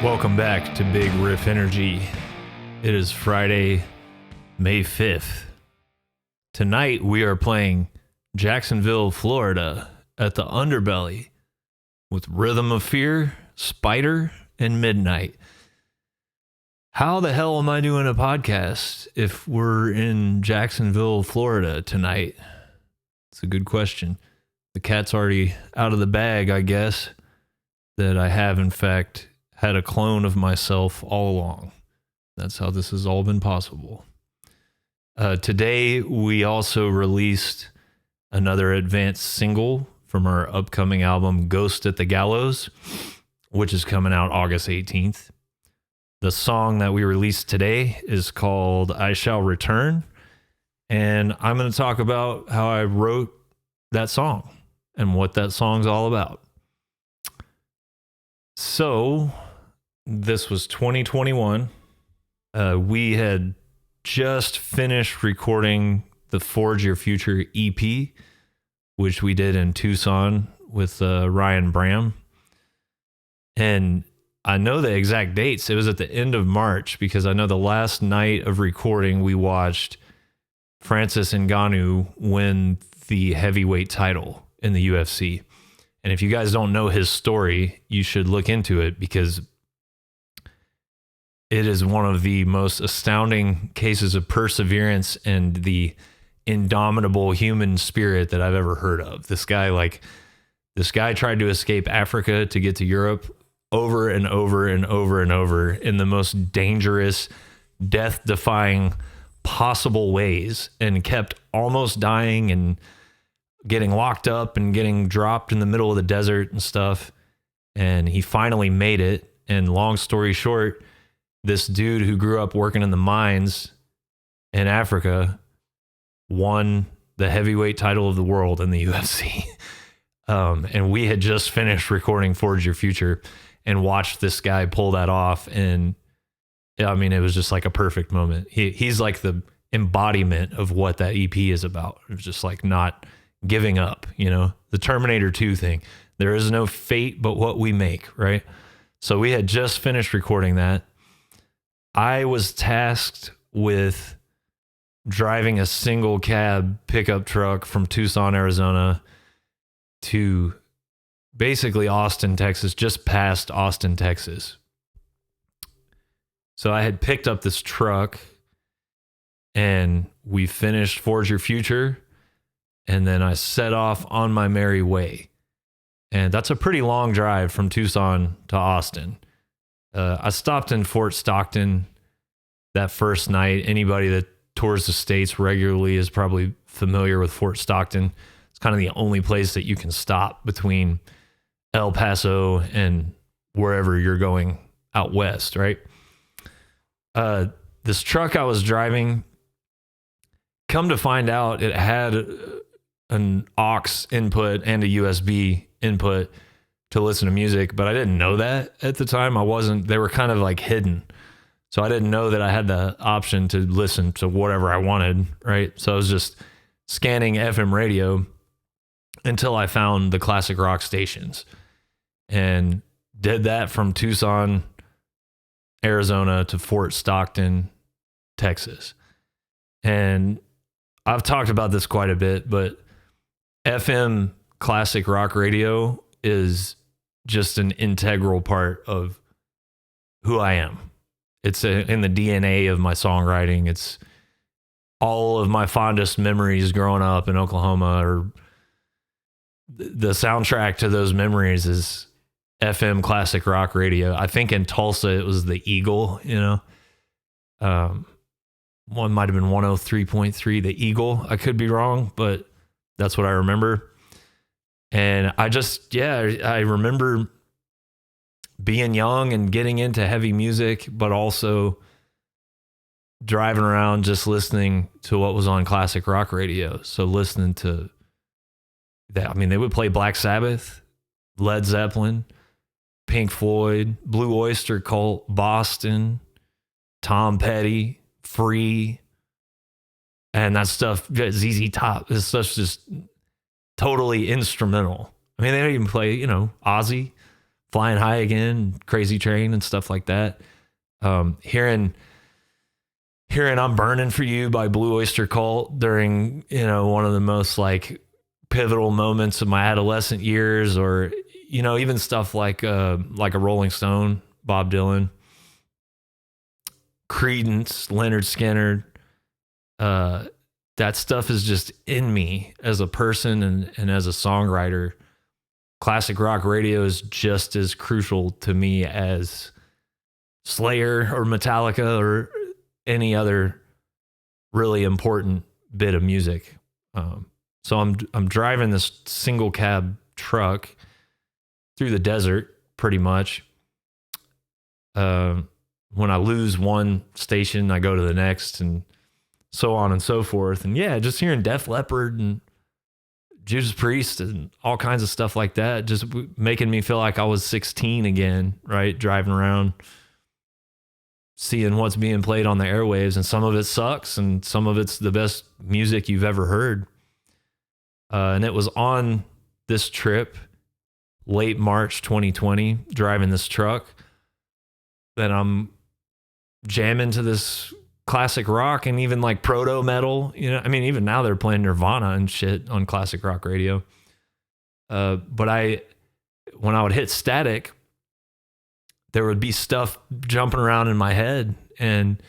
Welcome back to Big Riff Energy. It is Friday, May 5th. Tonight we are playing Jacksonville, Florida at the Underbelly with Rhythm of Fear, Spider, and Midnight. How the hell am I doing a podcast if we're in Jacksonville, Florida tonight? It's a good question. The cat's already out of the bag, I guess, that I have in fact had a clone of myself all along. That's how this has all been possible. Today, we also released another advanced single from our upcoming album, Ghost at the Gallows, which is coming out August 18th. The song that we released today is called I Shall Return, and I'm going to talk about how I wrote that song and what that song's all about. So, this was 2021. We had just finished recording the Forge Your Future EP, which we did in Tucson with Ryan Bram. And I know the exact dates. It was at the end of March because I know the last night of recording, we watched Francis Ngannou win the heavyweight title in the UFC. And if you guys don't know his story, you should look into it because it is one of the most astounding cases of perseverance and the indomitable human spirit that I've ever heard of. This guy tried to escape Africa to get to Europe over and over and over and over in the most dangerous, death-defying possible ways and kept almost dying and getting locked up and getting dropped in the middle of the desert and stuff. And he finally made it. And long story short, this dude who grew up working in the mines in Africa won the heavyweight title of the world in the UFC. And we had just finished recording Forge Your Future and watched this guy pull that off. And I mean, it was just like a perfect moment. He's like the embodiment of what that EP is about. It was just like not giving up, you know, the Terminator 2 thing. There is no fate but what we make, right? So we had just finished recording that. I was tasked with driving a single cab pickup truck from Tucson, Arizona to basically Austin, Texas, just past Austin, Texas. So I had picked up this truck and we finished Forge Your Future, and then I set off on my merry way. And that's a pretty long drive from Tucson to Austin. I stopped in Fort Stockton that first night. Anybody that tours the States regularly is probably familiar with Fort Stockton. It's kind of the only place that you can stop between El Paso and wherever you're going out west, right? This truck I was driving, come to find out, it had an aux input and a USB input to listen to music, but I didn't know that at the time. They were kind of like hidden. So I didn't know that I had the option to listen to whatever I wanted, right? So I was just scanning FM radio until I found the classic rock stations and did that from Tucson, Arizona to Fort Stockton, Texas. And I've talked about this quite a bit, but FM classic rock radio is just an integral part of who I am. It's in the DNA of my songwriting. It's all of my fondest memories growing up in Oklahoma, or the soundtrack to those memories is FM classic rock radio. I think in Tulsa, it was the Eagle, you know. One might've been 103.3, the Eagle. I could be wrong, but that's what I remember. And I remember being young and getting into heavy music, but also driving around just listening to what was on classic rock radio. So listening to that, I mean, they would play Black Sabbath, Led Zeppelin, Pink Floyd, Blue Oyster Cult, Boston, Tom Petty, Free, and that stuff, ZZ Top. This stuff's just totally instrumental. I mean, they don't even play, you know, Ozzy, Flying High Again, Crazy Train and stuff like that. Hearing I'm Burning for You by Blue Oyster Cult during, one of the most like pivotal moments of my adolescent years, or, even stuff like a Rolling Stone, Bob Dylan, Creedence, Leonard Skinner. That stuff is just in me as a person and as a songwriter. Classic rock radio is just as crucial to me as Slayer or Metallica or any other really important bit of music. So I'm driving this single cab truck through the desert pretty much. When I lose one station, I go to the next, and so on and so forth. And yeah, just hearing Def Leppard and Judas Priest and all kinds of stuff like that, just making me feel like I was 16 again, right? Driving around, seeing what's being played on the airwaves, and some of it sucks and some of it's the best music you've ever heard. And it was on this trip, late March 2020, driving this truck, that I'm jamming to this classic rock and even like proto metal. Even now they're playing Nirvana and shit on classic rock radio. But when I would hit static, there would be stuff jumping around in my head, and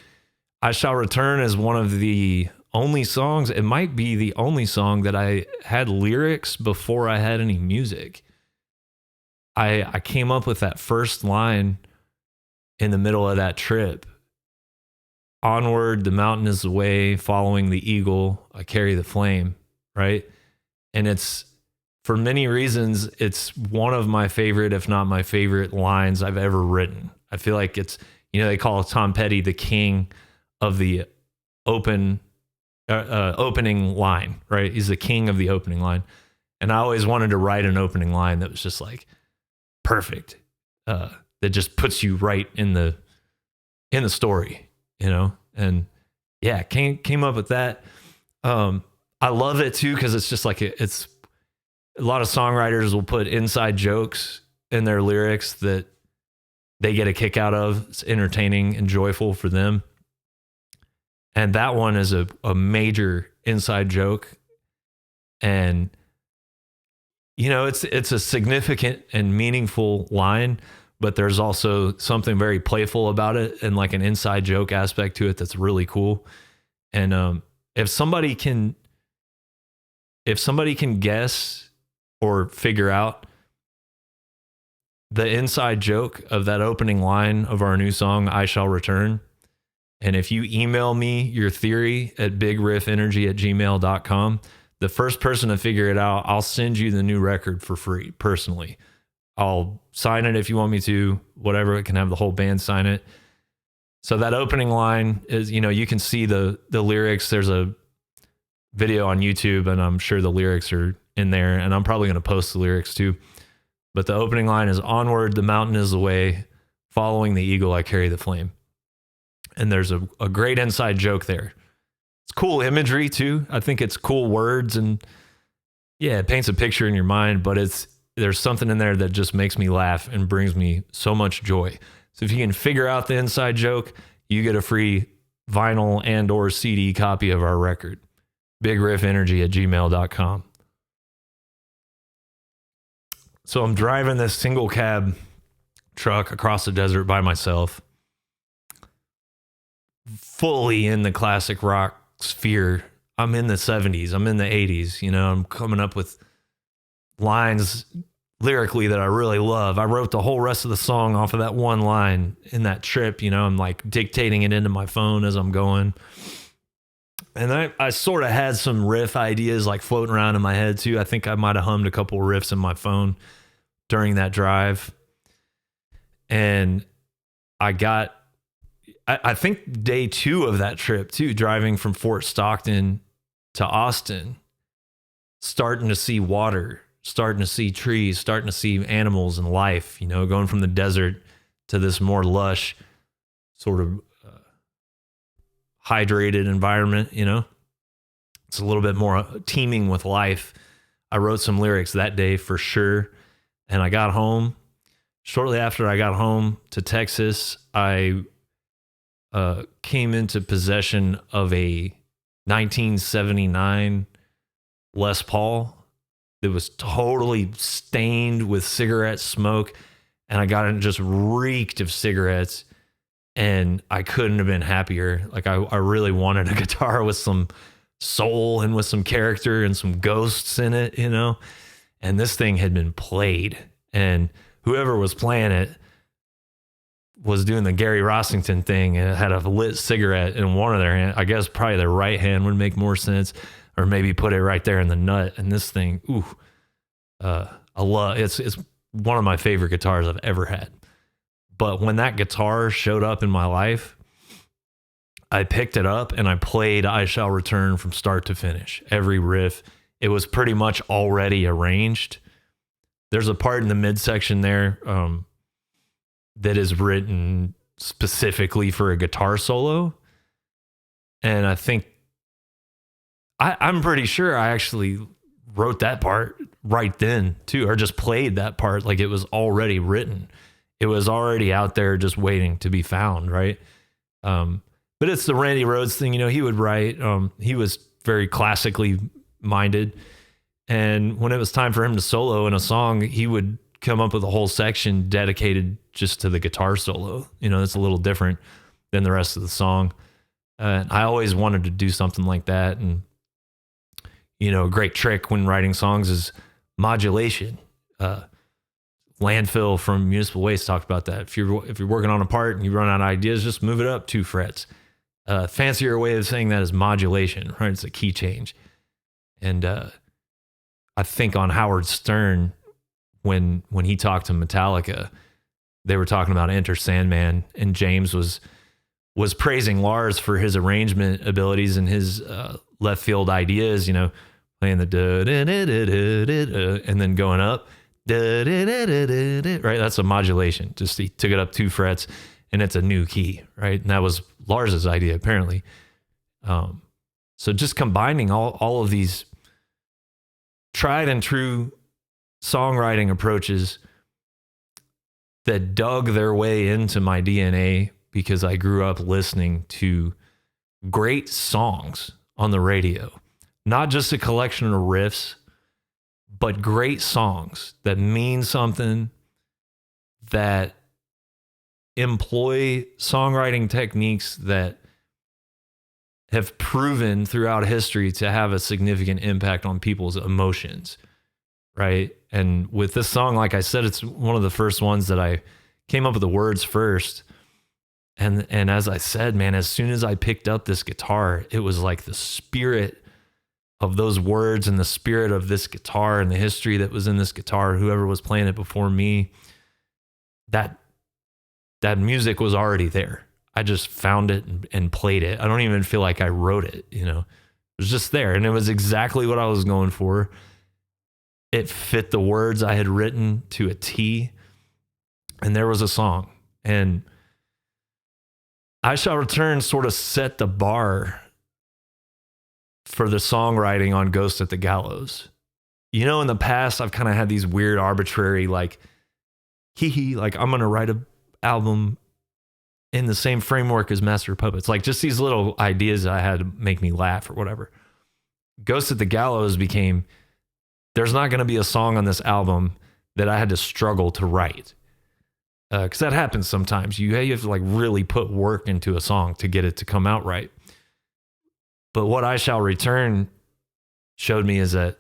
I Shall Return is one of the only songs, it might be the only song that I had lyrics before I had any music. I came up with that first line in the middle of that trip. Onward, the mountain is the way, following the eagle, I carry the flame, right? And it's, for many reasons, it's one of my favorite, if not my favorite lines I've ever written. I feel like it's, they call Tom Petty the king of the opening line, right? He's the king of the opening line. And I always wanted to write an opening line that was just like perfect, that just puts you right in the story. And yeah, came up with that. I love it too, because it's just like, it's a lot of songwriters will put inside jokes in their lyrics that they get a kick out of. It's entertaining and joyful for them. And that one is a major inside joke. And, it's a significant and meaningful line, but there's also something very playful about it and like an inside joke aspect to it that's really cool. And if somebody can guess or figure out the inside joke of that opening line of our new song, I Shall Return, and if you email me your theory at BIGRIFFENERGY@gmail.com, the first person to figure it out, I'll send you the new record for free, personally. I'll sign it if you want me to, whatever. It can have the whole band sign it. So that opening line is, you can see the lyrics. There's a video on YouTube, and I'm sure the lyrics are in there, and I'm probably going to post the lyrics too. But the opening line is, onward, the mountain is the way, following the eagle, I carry the flame. And there's a great inside joke there. It's cool imagery too. I think it's cool words, and yeah, it paints a picture in your mind, but there's something in there that just makes me laugh and brings me so much joy. So if you can figure out the inside joke, you get a free vinyl and or CD copy of our record. BIGRIFFENERGY@gmail.com. So I'm driving this single cab truck across the desert by myself, fully in the classic rock sphere. I'm in the 70s. I'm in the 80s. I'm coming up with lines lyrically that I really love. I wrote the whole rest of the song off of that one line in that trip. I'm like dictating it into my phone as I'm going. And I sort of had some riff ideas like floating around in my head too. I think I might have hummed a couple riffs in my phone during that drive. And I think day 2 of that trip too, driving from Fort Stockton to Austin, starting to see water, starting to see trees, starting to see animals and life, going from the desert to this more lush sort of hydrated environment. It's a little bit more teeming with life. I wrote some lyrics that day for sure. And I got home shortly after I got home to Texas, I came into possession of a 1979 Les Paul that was totally stained with cigarette smoke, and I got it just reeked of cigarettes, and I couldn't have been happier. Like I really wanted a guitar with some soul and with some character and some ghosts in it, you know? And this thing had been played, and whoever was playing it was doing the Gary Rossington thing, and it had a lit cigarette in one of their hands. I guess probably their right hand would make more sense, or maybe put it right there in the nut. And this thing, I love it's one of my favorite guitars I've ever had. But when that guitar showed up in my life, I picked it up and I played I Shall Return from start to finish. Every riff, it was pretty much already arranged. There's a part in the midsection there that is written specifically for a guitar solo. And I think, I'm pretty sure I actually wrote that part right then too, or just played that part like it was already written. It was already out there just waiting to be found, right? But it's the Randy Rhoads thing, you know, he would write, he was very classically minded. And when it was time for him to solo in a song, he would come up with a whole section dedicated just to the guitar solo. You know, it's a little different than the rest of the song. I always wanted to do something like that. And, you know, a great trick when writing songs is modulation. Landfill from Municipal Waste talked about that. If you're working on a part and you run out of ideas, just move it up 2 frets. Fancier way of saying that is modulation, right? It's a key change. And I think on Howard Stern, when he talked to Metallica, they were talking about Enter Sandman, and James was praising Lars for his arrangement abilities and his left field ideas, you know, playing the da da da da da and then going up, da da da da da, right? That's a modulation. Just he took it up 2 frets, and it's a new key, right? And that was Lars's idea, apparently. So just combining all of these tried and true songwriting approaches that dug their way into my DNA because I grew up listening to great songs on the radio, not just a collection of riffs, but great songs that mean something, that employ songwriting techniques that have proven throughout history to have a significant impact on people's emotions, right? And with this song, like I said, it's one of the first ones that I came up with the words first. And as I said, man, as soon as I picked up this guitar, it was like the spirit of those words and the spirit of this guitar and the history that was in this guitar, whoever was playing it before me, that music was already there. I just found it and played it. I don't even feel like I wrote it, you know. It was just there, and it was exactly what I was going for. It fit the words I had written to a T, and there was a song. And I Shall Return sort of set the bar for the songwriting on Ghost at the Gallows. You know, in the past, I've kind of had these weird arbitrary, like, like I'm going to write an album in the same framework as Master of Puppets. Like just these little ideas that I had to make me laugh or whatever. Ghost at the Gallows became, there's not going to be a song on this album that I had to struggle to write. Because that happens sometimes. You have to like really put work into a song to get it to come out right. But what I Shall Return showed me is that,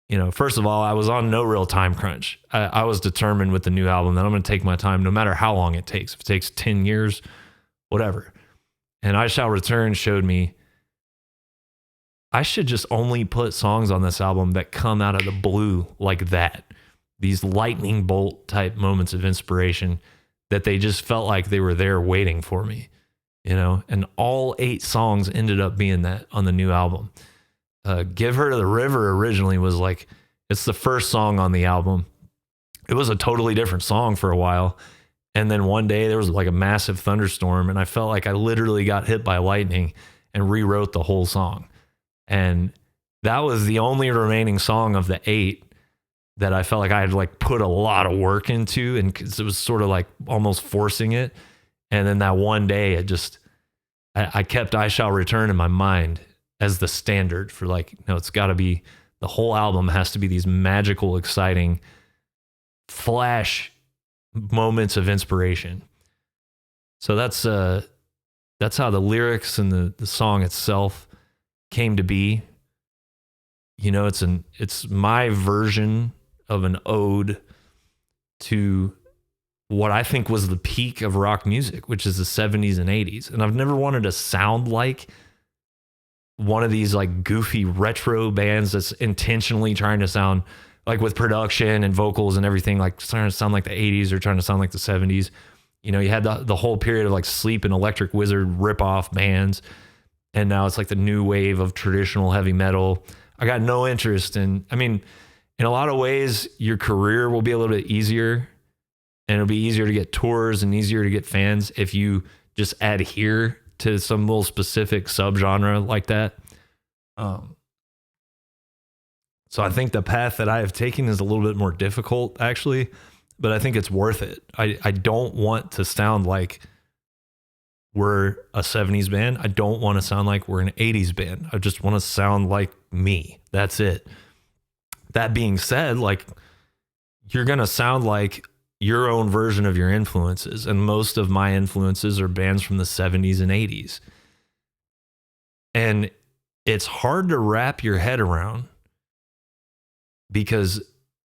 you know, first of all, I was on no real time crunch. I was determined with the new album that I'm going to take my time no matter how long it takes. If it takes 10 years, whatever. And I Shall Return showed me I should just only put songs on this album that come out of the blue like that. These lightning bolt type moments of inspiration that they just felt like they were there waiting for me, you know? And all 8 songs ended up being that on the new album. Give Her to the River originally was like, it's the first song on the album. It was a totally different song for a while. And then one day there was like a massive thunderstorm, and I felt like I literally got hit by lightning and rewrote the whole song. And that was the only remaining song of the 8 that I felt like I had like put a lot of work into, and 'cause it was sort of like almost forcing it. And then that one day I kept I Shall Return in my mind as the standard for like, no, it's got to be, the whole album has to be these magical, exciting flash moments of inspiration. So that's how the lyrics and the song itself came to be. You know, it's my version of an ode to what I think was the peak of rock music, which is the 70s and 80s. And I've never wanted to sound like one of these like goofy retro bands that's intentionally trying to sound like, with production and vocals and everything, like trying to sound like the 80s or trying to sound like the 70s. You know, you had the whole period of like Sleep and Electric Wizard rip-off bands, and now it's like the new wave of traditional heavy metal. I got no interest in, I mean, in a lot of ways, your career will be a little bit easier, and it'll be easier to get tours and easier to get fans if you just adhere to some little specific subgenre like that. So I think the path that I have taken is a little bit more difficult, actually, but I think it's worth it. I don't want to sound like we're a 70s band. I don't want to sound like we're an 80s band. I just want to sound like me. That's it. That being said, like, you're going to sound like your own version of your influences. And most of my influences are bands from the 70s and 80s. And it's hard to wrap your head around, because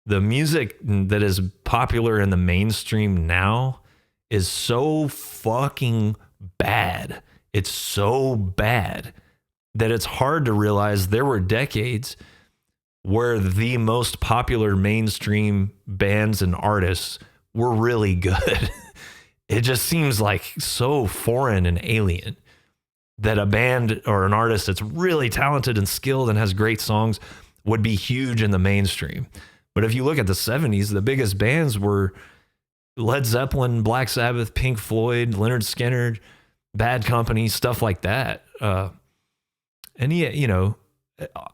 the music that is popular in the mainstream now is so fucking bad. It's so bad that it's hard to realize there were decades where the most popular mainstream bands and artists were really good. It just seems like so foreign and alien that a band or an artist that's really talented and skilled and has great songs would be huge in the mainstream. But if you look at the 70s, the biggest bands were Led Zeppelin, Black Sabbath, Pink Floyd, Lynyrd Skynyrd, Bad Company, stuff like that. And yeah, you know,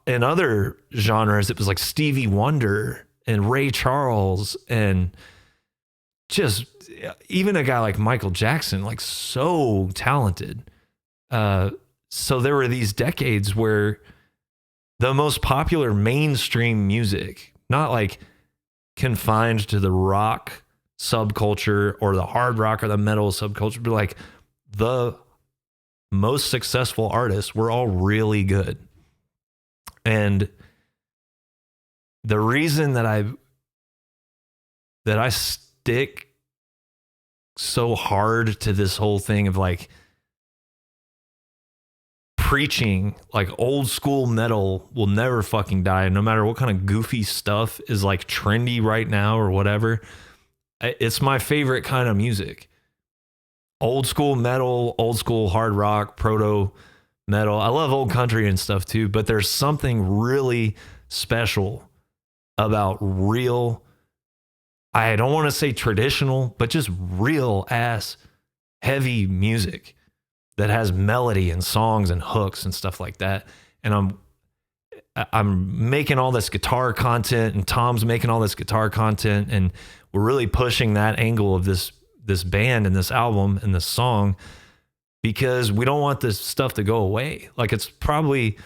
in other genres, it was like Stevie Wonder and Ray Charles, and just even a guy like Michael Jackson, like so talented. So there were these decades where the most popular mainstream music, not like confined to the rock subculture or the hard rock or the metal subculture, but like the most successful artists were all really good. And the reason that I stick so hard to this whole thing of like preaching like old school metal will never fucking die, no matter what kind of goofy stuff is like trendy right now or whatever. It's my favorite kind of music. Old school metal, old school hard rock, proto metal. I love old country and stuff too, but there's something really special about real, I don't want to say traditional, but just real ass heavy music that has melody and songs and hooks and stuff like that. And I'm making all this guitar content, and Tom's making all this guitar content, and we're really pushing that angle of this band and this album and this song, because we don't want this stuff to go away. Like, it's probably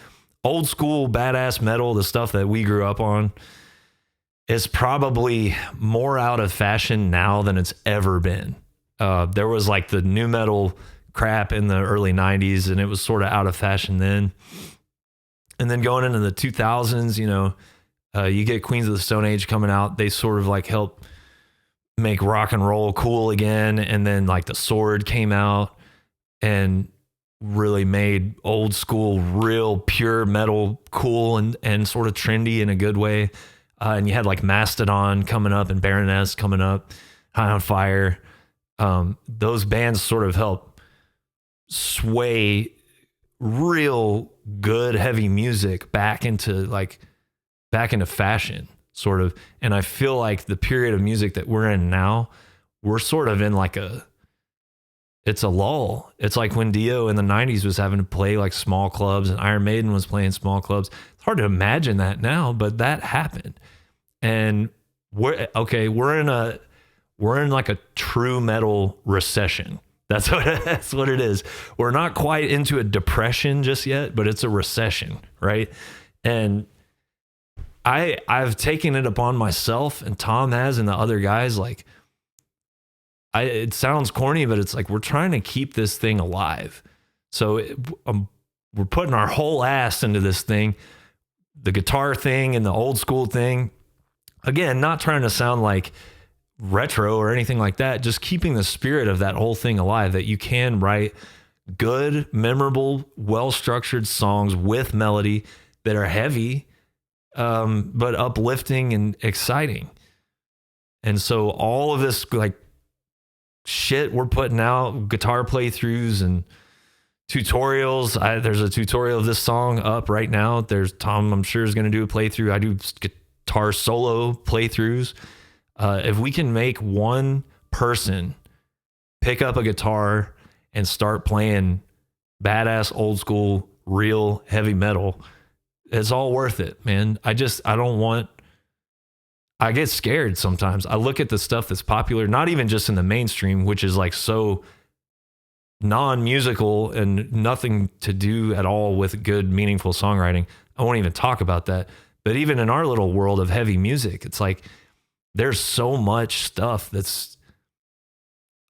old school badass metal, the stuff that we grew up on, is probably more out of fashion now than it's ever been. There was like the new metal crap in the early 90s, and it was sort of out of fashion then. And then going into the 2000s, you know, you get Queens of the Stone Age coming out. They sort of like help make rock and roll cool again. And then like the Sword came out and really made old school, real pure metal cool and sort of trendy in a good way. And you had like Mastodon coming up and Baroness coming up, High on Fire. Those bands sort of help sway real good heavy music back into fashion, sort of. And I feel like the period of music that we're in now, we're sort of in like it's a lull. It's like when Dio in the 90s was having to play like small clubs, and Iron Maiden was playing small clubs. It's hard to imagine that now, but that happened. And we're in like a true metal recession. That's what it is. We're not quite into a depression just yet, but it's a recession, right? And I've taken it upon myself, and Tom has, and the other guys, like, it sounds corny, but it's like we're trying to keep this thing alive. So we're putting our whole ass into this thing, the guitar thing and the old school thing. Again, not trying to sound like retro or anything like that, just keeping the spirit of that whole thing alive, that you can write good, memorable, well-structured songs with melody that are heavy, but uplifting and exciting. And so all of this like shit we're putting out, guitar playthroughs and tutorials. There's a tutorial of this song up right now. There's Tom, I'm sure, is going to do a playthrough. I do guitar solo playthroughs. If we can make one person pick up a guitar and start playing badass old school, real heavy metal, it's all worth it, man. I get scared sometimes. I look at the stuff that's popular, not even just in the mainstream, which is like so non-musical and nothing to do at all with good, meaningful songwriting. I won't even talk about that. But even in our little world of heavy music, it's like there's so much stuff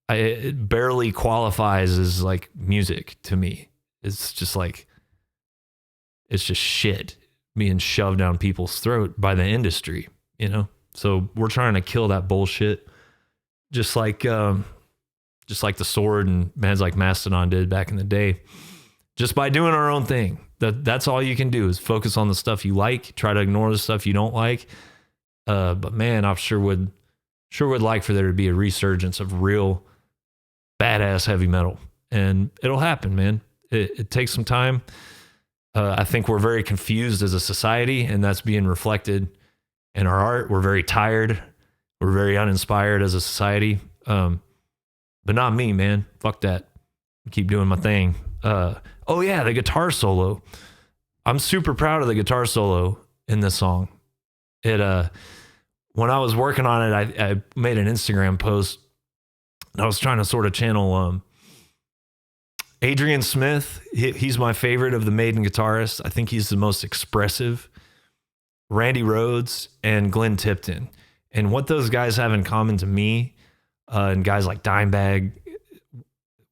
it barely qualifies as like music to me. It's just like, it's just shit being shoved down people's throat by the industry, you know? So we're trying to kill that bullshit, just like the Sword and bands like Mastodon did back in the day, just by doing our own thing. That's all you can do is focus on the stuff you like, try to ignore the stuff you don't like. But man, I sure would like for there to be a resurgence of real badass heavy metal, and it'll happen, man. It takes some time. I think we're very confused as a society, and that's being reflected in our art. We're very tired. We're very uninspired as a society. But not me, man. Fuck that. Keep doing my thing. Oh yeah, the guitar solo. I'm super proud of the guitar solo in this song. When I was working on it, I made an Instagram post, and I was trying to sort of channel Adrian Smith. He's my favorite of the Maiden guitarists. I think he's the most expressive. Randy Rhoads and Glenn Tipton. And what those guys have in common to me, and guys like Dimebag,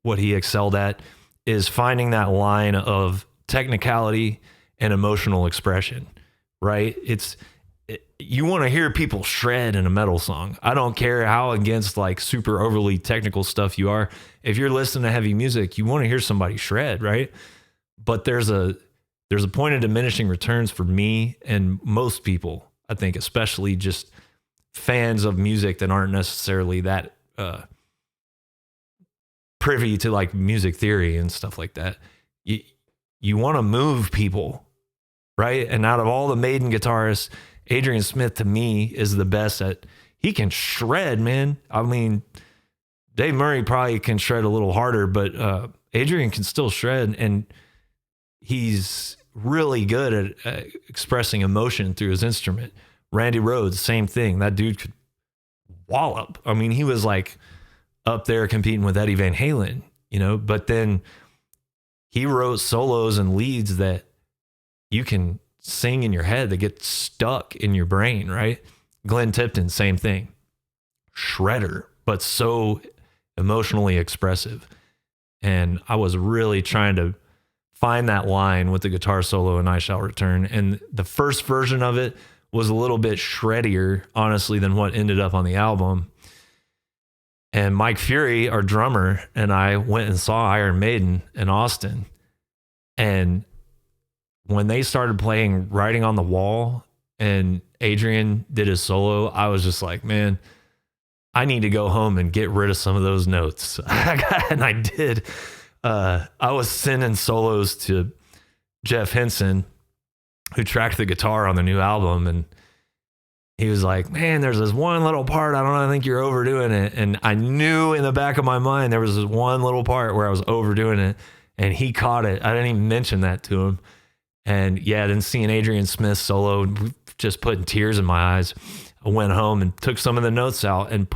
what he excelled at, is finding that line of technicality and emotional expression, right? You want to hear people shred in a metal song. I don't care how against like super overly technical stuff you are. If you're listening to heavy music, you want to hear somebody shred, right? But there's a point of diminishing returns for me and most people, I think, especially just fans of music that aren't necessarily that privy to like music theory and stuff like that. You want to move people, right? And out of all the Maiden guitarists, Adrian Smith to me is the best he can shred, man. I mean, Dave Murray probably can shred a little harder, but Adrian can still shred, and he's really good at expressing emotion through his instrument. Randy Rhoads, same thing. That dude could wallop. I mean, he was like up there competing with Eddie Van Halen, you know, but then he wrote solos and leads that you can sing in your head, that get stuck in your brain, right? Glenn Tipton, same thing. Shredder, but so emotionally expressive. And I was really trying to find that line with the guitar solo in I Shall Return. And the first version of it was a little bit shreddier, honestly, than what ended up on the album. And Mike Fury, our drummer, and I went and saw Iron Maiden in Austin. And when they started playing Writing on the Wall and Adrian did his solo, I was just like, man, I need to go home and get rid of some of those notes. And I did. I was sending solos to Jeff Henson, who tracked the guitar on the new album, and he was like, man, there's this one little part, I think you're overdoing it. And I knew in the back of my mind there was this one little part where I was overdoing it, and he caught it. I didn't even mention that to him. And yeah, then seeing Adrian Smith solo, just putting tears in my eyes. I went home and took some of the notes out and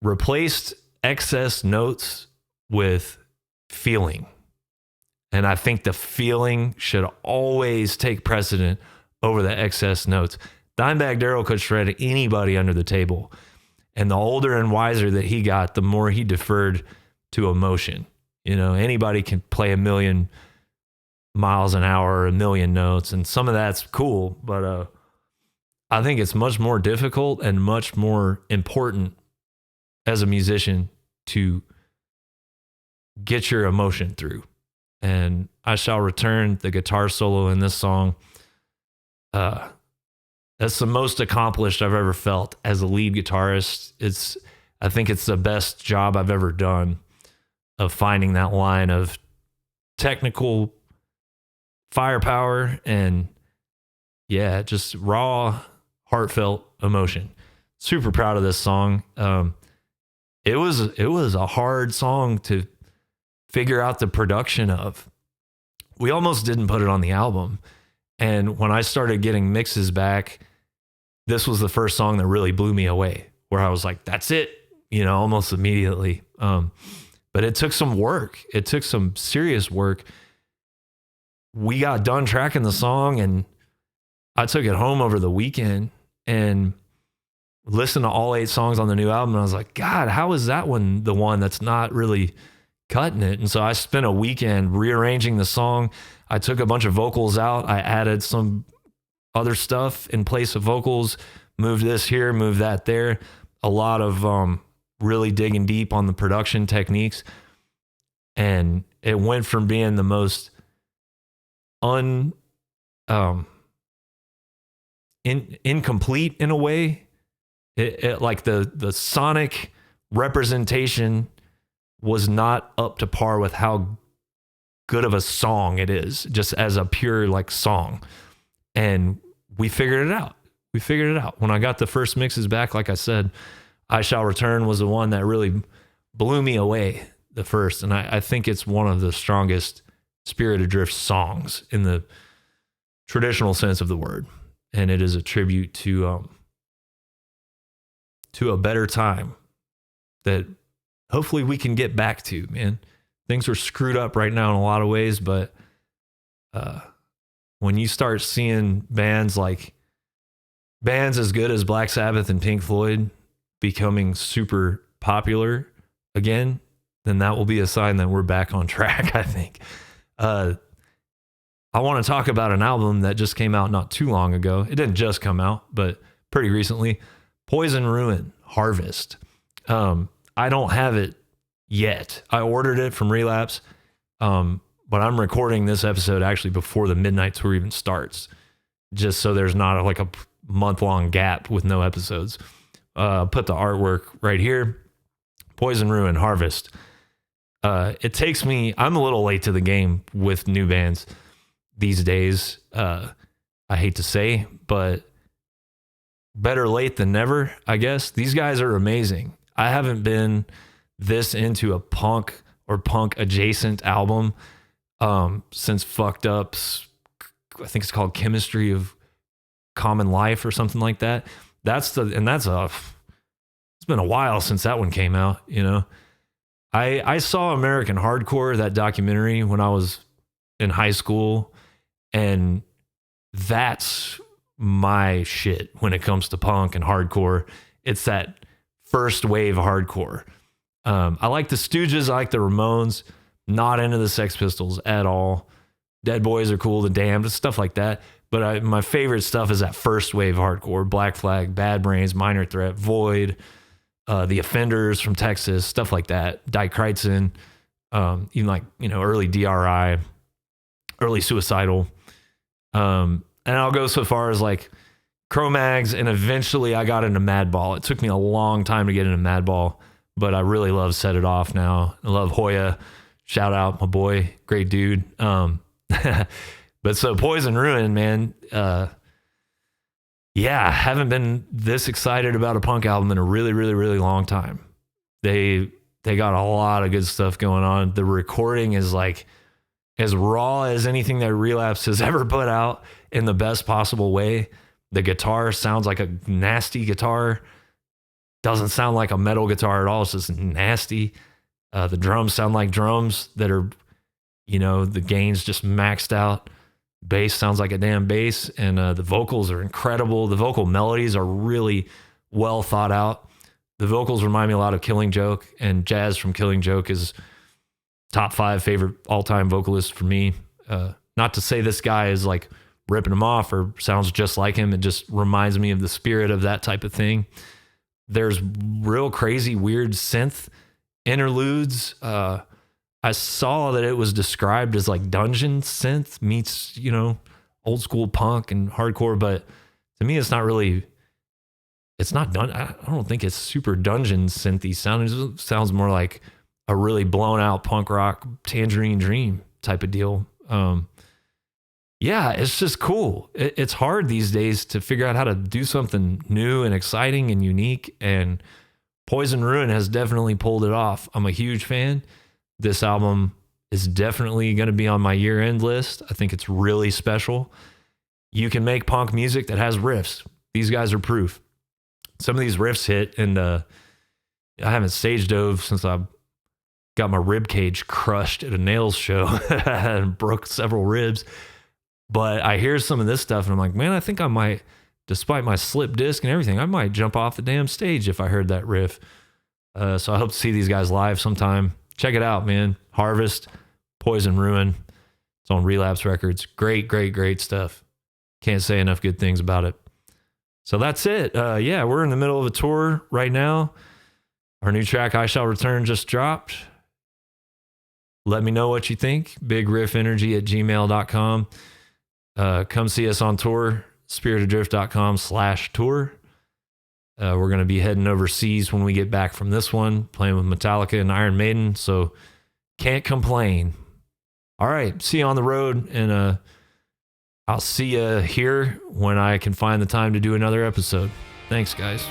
replaced excess notes with feeling. And I think the feeling should always take precedent over the excess notes. Dimebag Darrell could shred anybody under the table. And the older and wiser that he got, the more he deferred to emotion. You know, anybody can play a million miles an hour or a million notes, and some of that's cool, but I think it's much more difficult and much more important as a musician to get your emotion through. And I Shall Return, the guitar solo in this song, that's the most accomplished I've ever felt as a lead guitarist. I think it's the best job I've ever done of finding that line of technical firepower and just raw, heartfelt emotion. Super proud of this song. It was a hard song to figure out the production of. We almost didn't put it on the album. And when I started getting mixes back, this was the first song that really blew me away, where I was like, that's it, almost immediately. But it took some work. It took some serious work. We got done tracking the song, and I took it home over the weekend and listened to all 8 songs on the new album. And I was like, God, how is that one the one that's not really cutting it? And so I spent a weekend rearranging the song. I took a bunch of vocals out. I added some other stuff in place of vocals, moved this here, moved that there. A lot of really digging deep on the production techniques. And it went from being the most incomplete in a way. It like the sonic representation was not up to par with how good of a song it is, just as a pure like song. And we figured it out. When I got the first mixes back, like I said, I Shall Return was the one that really blew me away the first. And I think it's one of the strongest Spirit Adrift songs in the traditional sense of the word. And it is a tribute to a better time that hopefully we can get back to, man. Things are screwed up right now in a lot of ways, but when you start seeing bands as good as Black Sabbath and Pink Floyd becoming super popular again, then that will be a sign that we're back on track, I think. I want to talk about an album that just came out not too long ago. It didn't just come out, but pretty recently. Poison Ruin, Harvest. I don't have it yet. I ordered it from Relapse, but I'm recording this episode actually before the Midnight Tour even starts, just so there's not like a month-long gap with no episodes. Put the artwork right here. Poison Ruin, Harvest. It takes me, I'm a little late to the game with new bands these days. I hate to say, but better late than never, I guess. These guys are amazing. I haven't been this into a punk or punk adjacent album since Fucked Up's, I think it's called Chemistry of Common Life or something like that. It's been a while since that one came out, I saw American Hardcore, that documentary, when I was in high school, and that's my shit when it comes to punk and hardcore. It's that first wave hardcore. I like the Stooges, I like the Ramones, not into the Sex Pistols at all. Dead Boys are cool, the Damned, stuff like that. But my favorite stuff is that first wave hardcore. Black Flag, Bad Brains, Minor Threat, Void, The Offenders from Texas, stuff like that. Die Kreitzen, even early DRI, early Suicidal. And I'll go so far as like Cro-Mags, and eventually I got into Madball. It took me a long time to get into Madball, but I really love Set It Off now. I love Hoya. Shout out my boy, great dude. But so Poison Ruin, man, haven't been this excited about a punk album in a really, really, really long time. They got a lot of good stuff going on. The recording is like as raw as anything that Relapse has ever put out in the best possible way. The guitar sounds like a nasty guitar. Doesn't sound like a metal guitar at all. It's just nasty. The drums sound like drums that are, the gain's just maxed out. Bass sounds like a damn bass. And the vocals are incredible. The vocal melodies are really well thought out. The vocals remind me a lot of Killing Joke, and Jazz from Killing Joke is top 5 favorite all-time vocalist for me. Not to say this guy is like ripping him off or sounds just like him. It just reminds me of the spirit of that type of thing. There's real crazy, weird synth interludes. I saw that it was described as like dungeon synth meets, old school punk and hardcore, but to me, it's not really. It's not done. I don't think it's super dungeon synthy sound. It sounds more like a really blown out punk rock Tangerine Dream type of deal. Yeah, it's just cool. It's hard these days to figure out how to do something new and exciting and unique. And Poison Ruin has definitely pulled it off. I'm a huge fan. This album is definitely going to be on my year-end list. I think it's really special. You can make punk music that has riffs. These guys are proof. Some of these riffs hit, and I haven't stage dove since I got my rib cage crushed at a Nails show and broke several ribs. But I hear some of this stuff, and I'm like, man, I think I might, despite my slip disc and everything, I might jump off the damn stage if I heard that riff. So I hope to see these guys live sometime. Check it out, man. Harvest, Poison Ruin. It's on Relapse Records. Great, great, great stuff. Can't say enough good things about it. So that's it. Yeah, we're in the middle of a tour right now. Our new track, I Shall Return, just dropped. Let me know what you think. BIGRIFFENERGY@gmail.com. Come see us on tour, spiritadrift.com/tour. We're going to be heading overseas when we get back from this one, playing with Metallica and Iron Maiden, so can't complain. All right, see you on the road, and I'll see you here when I can find the time to do another episode. Thanks, guys.